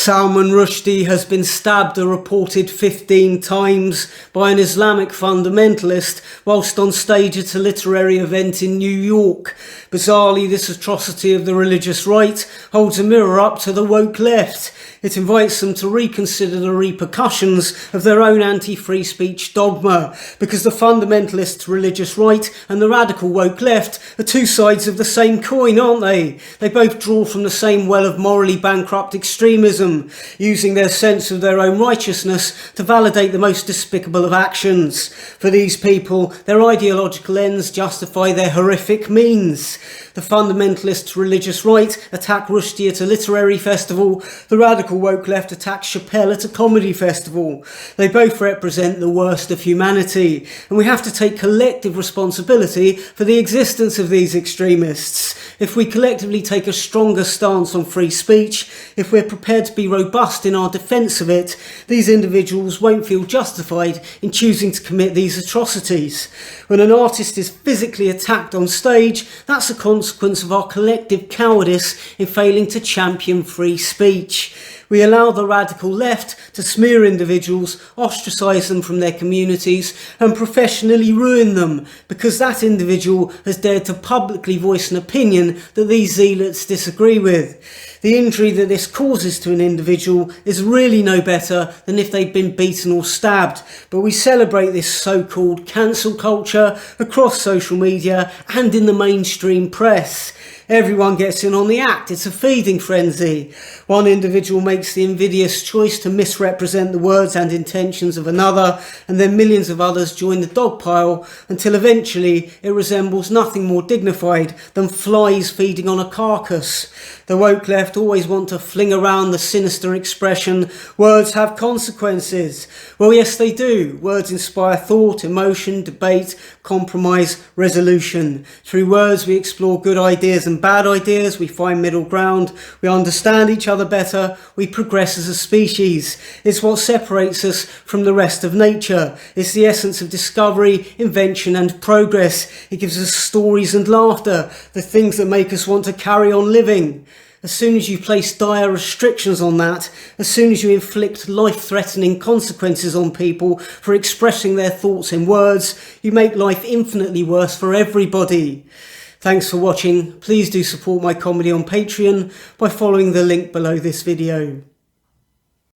Salman Rushdie has been stabbed a reported 15 times by an Islamic fundamentalist whilst on stage at a literary event in New York. Bizarrely, this atrocity of the religious right holds a mirror up to the woke left. It invites them to reconsider the repercussions of their own anti-free speech dogma, because the fundamentalist religious right and the radical woke left are two sides of the same coin, aren't they? They both draw from the same well of morally bankrupt extremism, using their sense of their own righteousness to validate the most despicable of actions. For these people, their ideological ends justify their horrific means. The fundamentalist religious right attack Rushdie at a literary festival. The radical woke left attacks Chappelle at a comedy festival. They both represent the worst of humanity, and we have to take collective responsibility for the existence of these extremists. If we collectively take a stronger stance on free speech, if we're prepared to be robust in our defence of it, these individuals won't feel justified in choosing to commit these atrocities. When an artist is physically attacked on stage, that's a consequence of our collective cowardice in failing to champion free speech. We allow the radical left to smear individuals, ostracise them from their communities, and professionally ruin them because that individual has dared to publicly voice an opinion that these zealots disagree with. The injury that this causes to an individual is really no better than if they'd been beaten or stabbed, but we celebrate this so-called cancel culture across social media and in the mainstream press. Everyone gets in on the act. It's a feeding frenzy. One individual makes the invidious choice to misrepresent the words and intentions of another, and then millions of others join the dog pile until eventually it resembles nothing more dignified than flies feeding on a carcass. The woke left always want to fling around the sinister expression, words have consequences. Well, yes, they do. Words inspire thought, emotion, debate, compromise, resolution. Through words we explore good ideas and bad ideas, we find middle ground, we understand each other better, we progress as a species. It's what separates us from the rest of nature. It's the essence of discovery, invention and progress. It gives us stories and laughter, the things that make us want to carry on living. As soon as you place dire restrictions on that, as soon as you inflict life-threatening consequences on people for expressing their thoughts in words, you make life infinitely worse for everybody. Thanks for watching. Please do support my comedy on Patreon by following the link below this video.